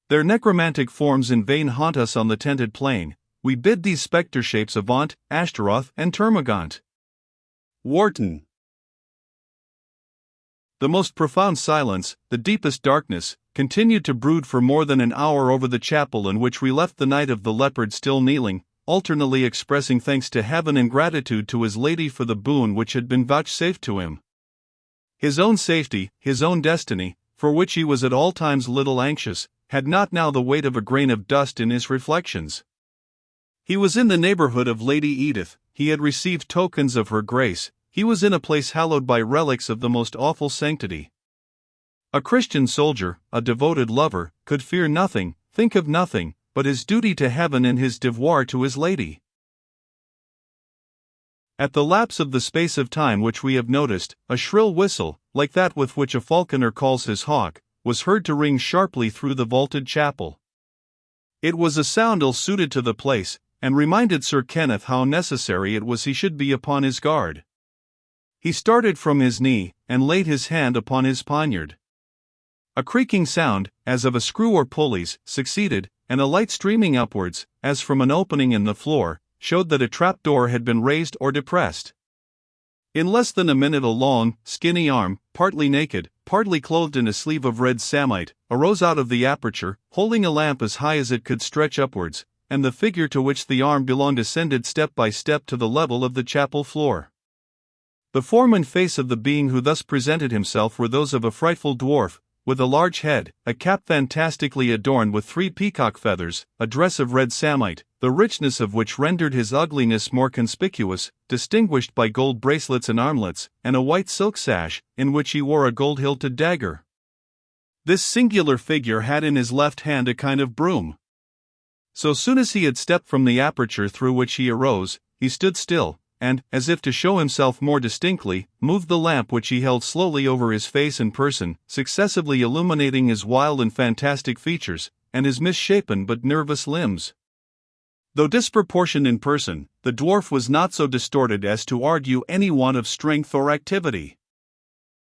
Their necromantic forms in vain haunt us on the tented plain. We bid these spectre shapes avaunt, Ashtaroth and Termagant. Wharton. The most profound silence, the deepest darkness, continued to brood for more than an hour over the chapel in which we left the Knight of the Leopard still kneeling, alternately expressing thanks to heaven and gratitude to his lady for the boon which had been vouchsafed to him. His own safety, his own destiny, for which he was at all times little anxious, had not now the weight of a grain of dust in his reflections. He was in the neighborhood of Lady Edith, he had received tokens of her grace, he was in a place hallowed by relics of the most awful sanctity. A Christian soldier, a devoted lover, could fear nothing, think of nothing, but his duty to heaven and his devoir to his lady. At the lapse of the space of time which we have noticed, a shrill whistle, like that with which a falconer calls his hawk, was heard to ring sharply through the vaulted chapel. It was a sound ill-suited to the place, and reminded Sir Kenneth how necessary it was he should be upon his guard. He started from his knee, and laid his hand upon his poniard. A creaking sound, as of a screw or pulleys, succeeded, and a light streaming upwards, as from an opening in the floor, showed that a trap-door had been raised or depressed. In less than a minute a long, skinny arm, partly naked, partly clothed in a sleeve of red samite, arose out of the aperture, holding a lamp as high as it could stretch upwards, and the figure to which the arm belonged ascended step by step to the level of the chapel floor. The form and face of the being who thus presented himself were those of a frightful dwarf, with a large head, a cap fantastically adorned with 3 peacock feathers, a dress of red samite, the richness of which rendered his ugliness more conspicuous, distinguished by gold bracelets and armlets, and a white silk sash, in which he wore a gold-hilted dagger. This singular figure had in his left hand a kind of broom. So soon as he had stepped from the aperture through which he arose, he stood still, and, as if to show himself more distinctly, moved the lamp which he held slowly over his face and person, successively illuminating his wild and fantastic features, and his misshapen but nervous limbs. Though disproportioned in person, the dwarf was not so distorted as to argue any want of strength or activity.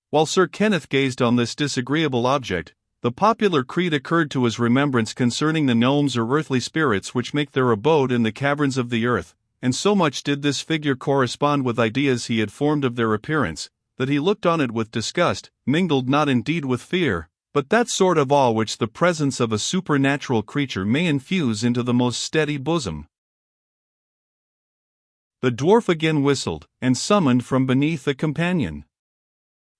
While Sir Kenneth gazed on this disagreeable object, the popular creed occurred to his remembrance concerning the gnomes or earthly spirits which make their abode in the caverns of the earth, and so much did this figure correspond with ideas he had formed of their appearance, that he looked on it with disgust, mingled not indeed with fear, but that sort of awe which the presence of a supernatural creature may infuse into the most steady bosom. The dwarf again whistled, and summoned from beneath a companion.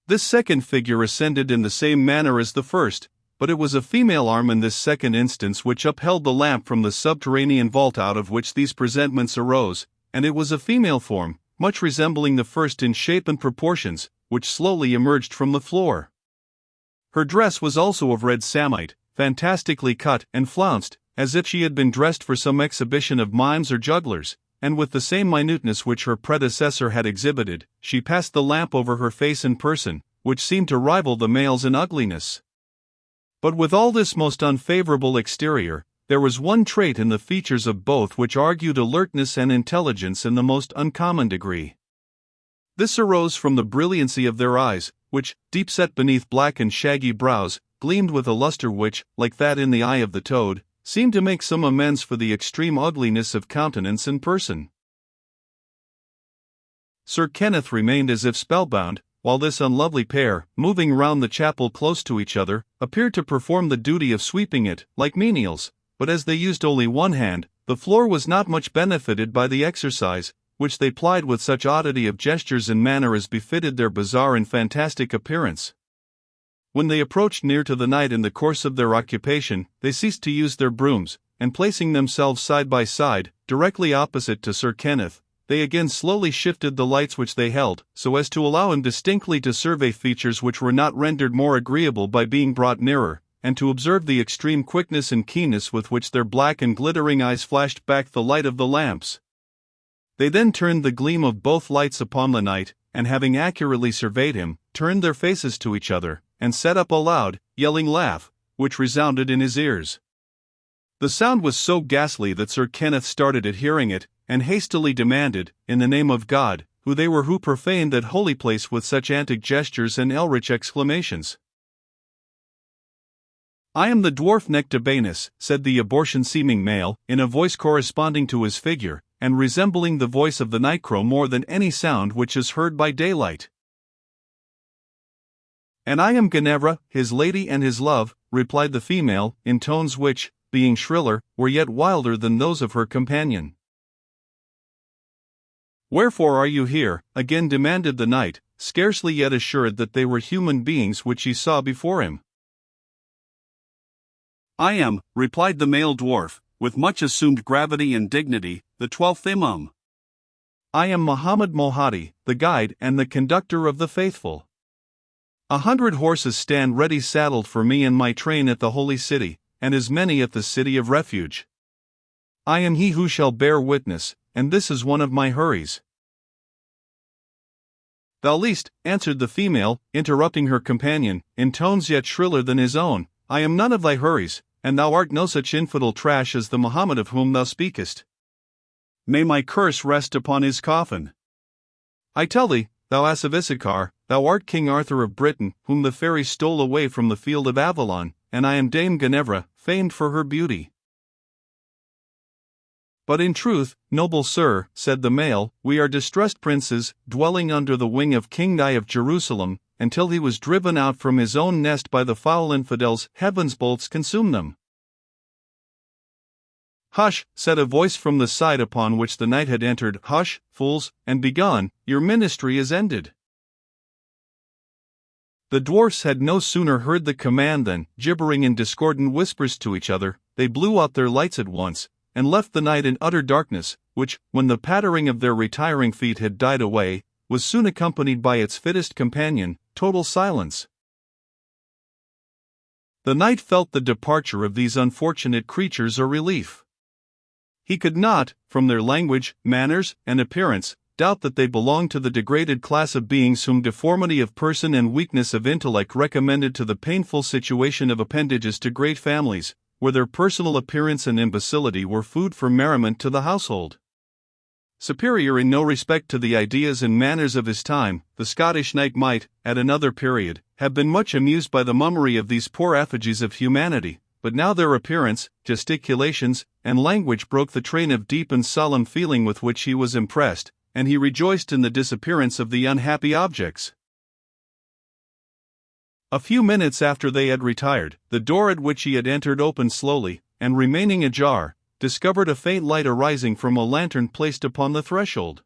This second figure ascended in the same manner as the first, but it was a female arm in this second instance which upheld the lamp from the subterranean vault out of which these presentments arose, and it was a female form, much resembling the first in shape and proportions, which slowly emerged from the floor. Her dress was also of red samite, fantastically cut and flounced, as if she had been dressed for some exhibition of mimes or jugglers, and with the same minuteness which her predecessor had exhibited, she passed the lamp over her face and person, which seemed to rival the male's in ugliness. But with all this most unfavorable exterior, there was one trait in the features of both which argued alertness and intelligence in the most uncommon degree. This arose from the brilliancy of their eyes, which, deep set beneath black and shaggy brows, gleamed with a luster which, like that in the eye of the toad, seemed to make some amends for the extreme ugliness of countenance and person. Sir Kenneth remained as if spellbound, while this unlovely pair, moving round the chapel close to each other, appeared to perform the duty of sweeping it, like menials, but as they used only one hand, the floor was not much benefited by the exercise, which they plied with such oddity of gestures and manner as befitted their bizarre and fantastic appearance. When they approached near to the knight in the course of their occupation, they ceased to use their brooms, and placing themselves side by side, directly opposite to Sir Kenneth, they again slowly shifted the lights which they held, so as to allow him distinctly to survey features which were not rendered more agreeable by being brought nearer, and to observe the extreme quickness and keenness with which their black and glittering eyes flashed back the light of the lamps. They then turned the gleam of both lights upon the knight, and having accurately surveyed him, turned their faces to each other, and set up a loud, yelling laugh, which resounded in his ears. The sound was so ghastly that Sir Kenneth started at hearing it, and hastily demanded, in the name of God, who they were who profaned that holy place with such antic gestures and elrich exclamations. "I am the dwarf Nectabanus," said the abortion-seeming male, in a voice corresponding to his figure, and resembling the voice of the nightcrow more than any sound which is heard by daylight. "And I am Ginevra, his lady and his love," replied the female, in tones which, being shriller, were yet wilder than those of her companion. "Wherefore are you here?" again demanded the knight, scarcely yet assured that they were human beings which he saw before him. "I am," replied the male dwarf, with much assumed gravity and dignity, "the 12th Imam. I am Muhammad Mohadi, the guide and the conductor of the faithful. 100 horses stand ready saddled for me and my train at the holy city, and as many at the city of refuge. I am he who shall bear witness, and this is one of my hurries." "Thou least," answered the female, interrupting her companion, in tones yet shriller than his own, "I am none of thy hurries, and thou art no such infidel trash as the Muhammad of whom thou speakest. May my curse rest upon his coffin. I tell thee, thou ass of Issachar, thou art King Arthur of Britain, whom the fairies stole away from the field of Avalon, and I am Dame Ginevra, famed for her beauty." "But in truth, noble sir," said the male, "we are distressed princes, dwelling under the wing of King Guy of Jerusalem, until he was driven out from his own nest by the foul infidels, heaven's bolts consume them." "Hush," said a voice from the side upon which the knight had entered, "hush, fools, and begone, your ministry is ended." The dwarfs had no sooner heard the command than, gibbering in discordant whispers to each other, they blew out their lights at once, and left the night in utter darkness, which, when the pattering of their retiring feet had died away, was soon accompanied by its fittest companion, total silence. The knight felt the departure of these unfortunate creatures a relief. He could not, from their language, manners, and appearance, doubt that they belonged to the degraded class of beings whom deformity of person and weakness of intellect recommended to the painful situation of appendages to great families, where their personal appearance and imbecility were food for merriment to the household. Superior in no respect to the ideas and manners of his time, the Scottish knight might, at another period, have been much amused by the mummery of these poor effigies of humanity, but now their appearance, gesticulations, and language broke the train of deep and solemn feeling with which he was impressed, and he rejoiced in the disappearance of the unhappy objects. A few minutes after they had retired, the door at which he had entered opened slowly, and remaining ajar, discovered a faint light arising from a lantern placed upon the threshold.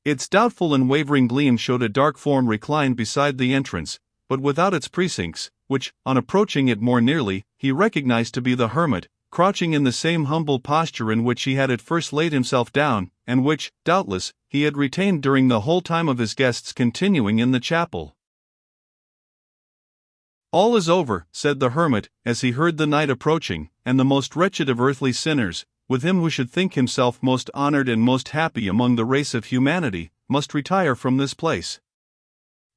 Its doubtful and wavering gleam showed a dark form reclined beside the entrance, but without its precincts, which, on approaching it more nearly, he recognized to be the hermit, crouching in the same humble posture in which he had at first laid himself down, and which, doubtless, he had retained during the whole time of his guests continuing in the chapel. "All is over," said the hermit, as he heard the knight approaching, "and the most wretched of earthly sinners, with him who should think himself most honored and most happy among the race of humanity, must retire from this place.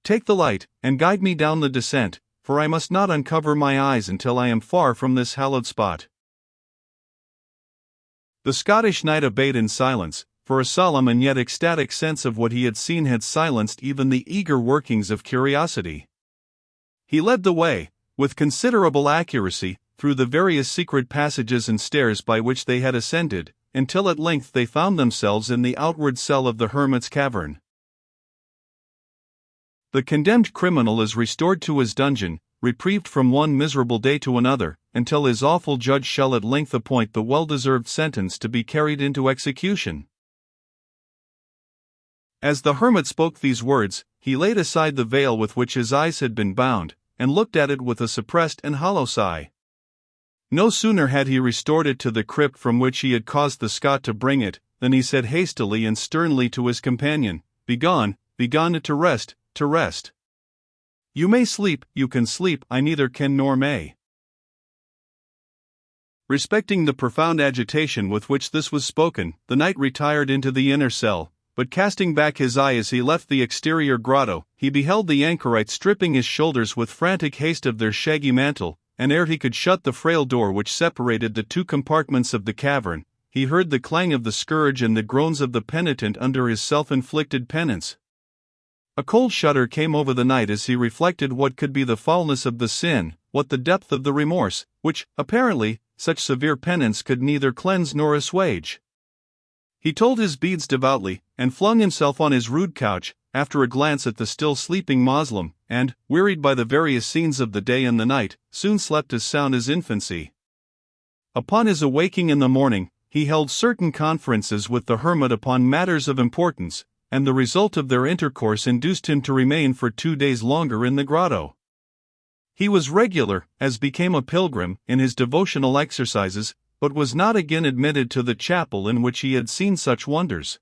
Take the light, and guide me down the descent, for I must not uncover my eyes until I am far from this hallowed spot." The Scottish knight obeyed in silence, for a solemn and yet ecstatic sense of what he had seen had silenced even the eager workings of curiosity. He led the way, with considerable accuracy, through the various secret passages and stairs by which they had ascended, until at length they found themselves in the outward cell of the hermit's cavern. The condemned criminal is restored to his dungeon, reprieved from one miserable day to another, until his awful judge shall at length appoint the well-deserved sentence to be carried into execution. As the hermit spoke these words, he laid aside the veil with which his eyes had been bound, and looked at it with a suppressed and hollow sigh. No sooner had he restored it to the crypt from which he had caused the Scot to bring it, than he said hastily and sternly to his companion, "Begone, begone to rest, to rest. You may sleep, you can sleep, I neither can nor may." Respecting the profound agitation with which this was spoken, the knight retired into the inner cell, but casting back his eye as he left the exterior grotto, he beheld the anchorite stripping his shoulders with frantic haste of their shaggy mantle, and ere he could shut the frail door which separated the two compartments of the cavern, he heard the clang of the scourge and the groans of the penitent under his self-inflicted penance. A cold shudder came over the knight as he reflected what could be the foulness of the sin, what the depth of the remorse, which, apparently, such severe penance could neither cleanse nor assuage. He told his beads devoutly, and flung himself on his rude couch, after a glance at the still sleeping Moslem, and, wearied by the various scenes of the day and the night, soon slept as sound as infancy. Upon his awaking in the morning, he held certain conferences with the hermit upon matters of importance, and the result of their intercourse induced him to remain for 2 days longer in the grotto. He was regular, as became a pilgrim, in his devotional exercises, but was not again admitted to the chapel in which he had seen such wonders.